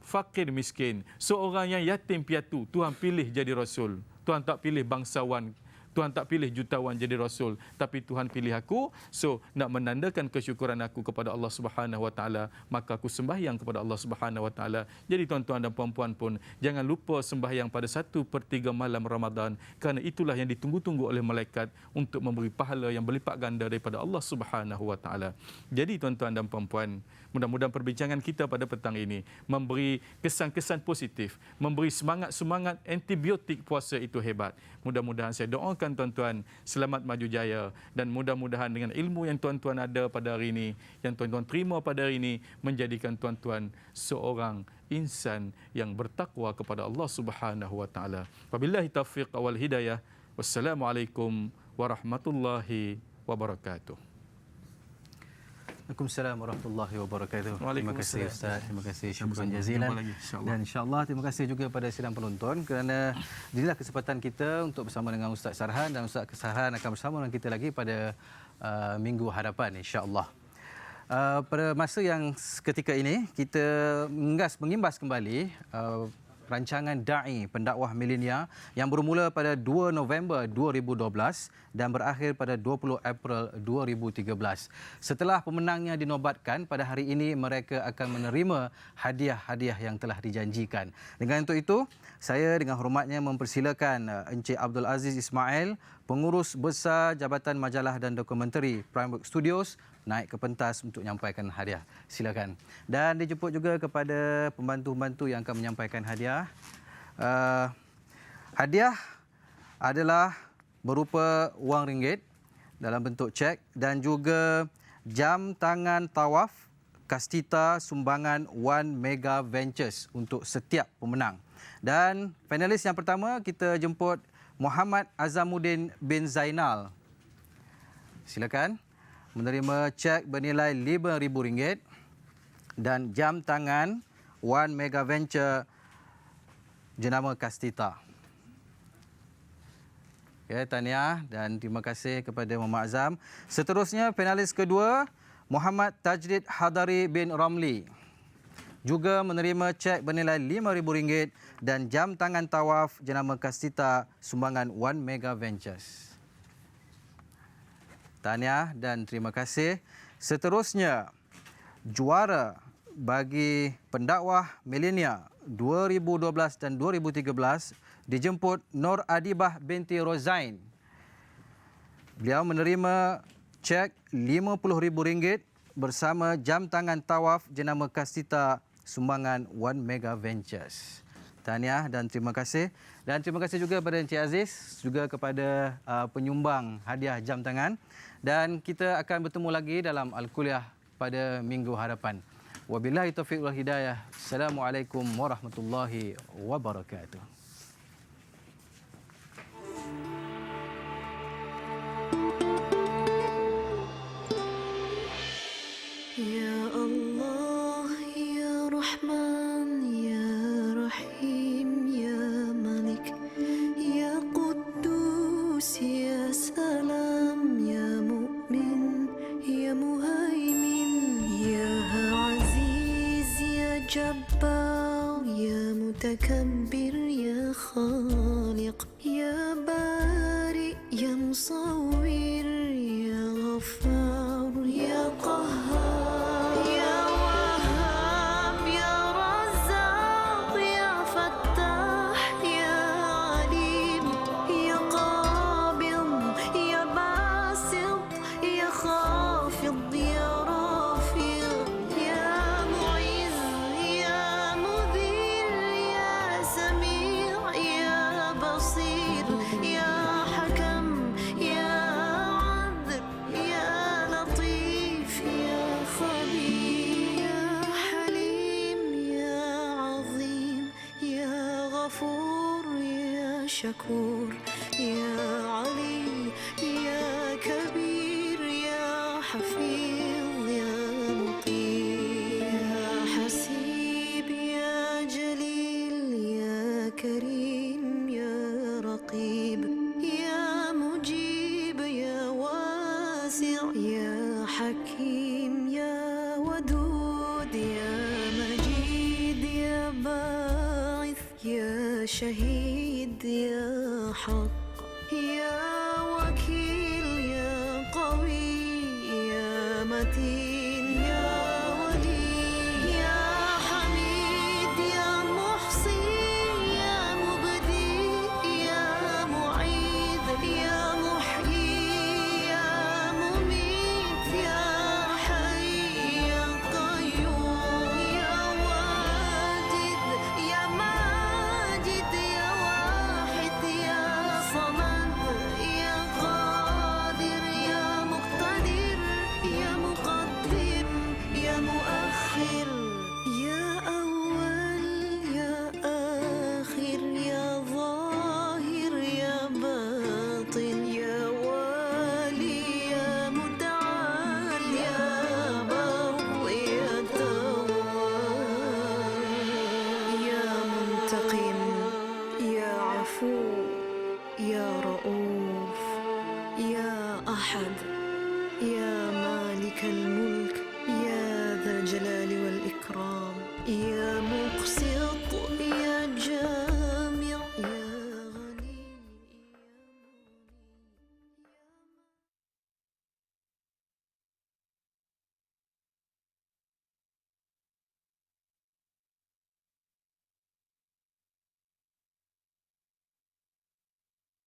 fakir miskin, seorang yang yatim piatu. Tuhan pilih jadi rasul. Tuhan tak pilih bangsawan Tuhan tak pilih jutawan jadi rasul, tapi Tuhan pilih aku. So, nak menandakan kesyukuran aku kepada Allah Subhanahu Wa Taala, maka aku sembahyang kepada Allah Subhanahu Wa Taala. Jadi tuan-tuan dan puan-puan pun jangan lupa sembahyang pada 1/3 malam Ramadan, kerana itulah yang ditunggu-tunggu oleh malaikat untuk memberi pahala yang berlipat ganda daripada Allah Subhanahu Wa Taala. Jadi tuan-tuan dan puan-puan, mudah-mudahan perbincangan kita pada petang ini memberi kesan-kesan positif, memberi semangat-semangat antibiotik puasa itu hebat. Mudah-mudahan saya doakan tuan-tuan selamat maju jaya, dan mudah-mudahan dengan ilmu yang tuan-tuan ada pada hari ini, yang tuan-tuan terima pada hari ini, menjadikan tuan-tuan seorang insan yang bertakwa kepada Allah Subhanahu Wa Taala. Wabillahi taufiq wal hidayah. Wassalamualaikum warahmatullahi wabarakatuh.
Waalaikumsalam warahmatullahi wabarakatuh. Terima kasih Ustaz, terima kasih, syukran
Sama-sama.
jazilan.
Jumpa lagi, insya-Allah.
Dan insya-Allah terima kasih juga pada sidang penonton, kerana inilah kesempatan kita untuk bersama dengan Ustaz Sarhan, dan Ustaz Sarhan akan bersama dengan kita lagi pada minggu hadapan insya-Allah. Pada masa yang ketika ini kita mengimbas kembali rancangan Da'i Pendakwah Milenia yang bermula pada 2 November 2012 dan berakhir pada 20 April 2013. Setelah pemenangnya dinobatkan, pada hari ini mereka akan menerima hadiah-hadiah yang telah dijanjikan. Dengan untuk itu, saya dengan hormatnya mempersilakan Encik Abdul Aziz Ismail, Pengurus Besar Jabatan Majalah dan Dokumentari Primeworks Studios, naik ke pentas untuk menyampaikan hadiah. Silakan. Dan dijemput juga kepada pembantu-pembantu yang akan menyampaikan hadiah. Hadiah adalah berupa wang ringgit dalam bentuk cek dan juga jam tangan tawaf kastita sumbangan One Mega Ventures untuk setiap pemenang. Dan finalis yang pertama kita jemput Muhammad Azamuddin bin Zainal. Silakan. Menerima cek bernilai RM5,000 dan jam tangan One Mega Venture jenama Kastita. Ya, tahniah dan terima kasih kepada Muhammad Azam. Seterusnya, finalis kedua Muhammad Tajdid Hadari bin Ramli. Juga menerima cek bernilai RM5,000 dan jam tangan tawaf jenama Kastita sumbangan One Mega Ventures. Tahniah dan terima kasih. Seterusnya, juara bagi pendakwah milenia 2012 dan 2013 dijemput Nur Adibah binti Rozain. Beliau menerima cek RM50,000 bersama jam tangan tawaf jenama Kastita sumbangan One Mega Ventures. Tahniah dan terima kasih. Dan terima kasih juga kepada Encik Aziz, juga kepada penyumbang hadiah jam tangan. Dan kita akan bertemu lagi dalam Al-Kuliah pada minggu hadapan. Wabillahi taufiq wal hidayah. Assalamualaikum warahmatullahi wabarakatuh.
Ya Allah, Ya Rahman, Ya Rahim, Ya Malik, Ya Quddus, Ya Salam, Ya Mu'min, Ya Muhaimin, Ya Aziz, Ya Jabbar, Ya Mutakabbir, Ya Khaliq, Ya Bari, Ya Musawwir, Ya Ghaffar, Ya Qahhar, Ya Wahhab, Ya Razzaq, Ya Fattah, Ya Alim, Ya Qabid, Ya Basit, Ya Khafid, Ya Rafi', Ya Mu'izz, Ya Mudhir, Ya Sami', Ya Basir, Ya Hakam, Ya Adl, Ya Latif, Ya Khabir, Ya Halim, Ya Azim, Ya Ghafur, Ya Shakur, Ya Ali, Ya Kabir, Ya Hafiz, Ya Latif, Ya Hasib, Ya Jalil, Ya Karim, Ya Raqib, Ya Mujib, Ya Wasi', Ya Hakim, Ya Wadud, Ya Majid, Ya Ba'ith, Ya Shahid, Ya Haq, Ya متين يا ولي يا حميد يا محصي يا مبدي يا معيد يا محيي يا مميت يا حي يا قيوم يا واجد يا ماجد يا واحد يا صمد يا قادر يا مقتدر يا مقدم يا مؤخر يا أول يا آخر يا ظاهر يا باطن يا والي يا متعال يا بر يا تواب يا منتقم يا عفو يا رؤوف يا أحد يا مالك الملك يا ذا الجلال والإكرام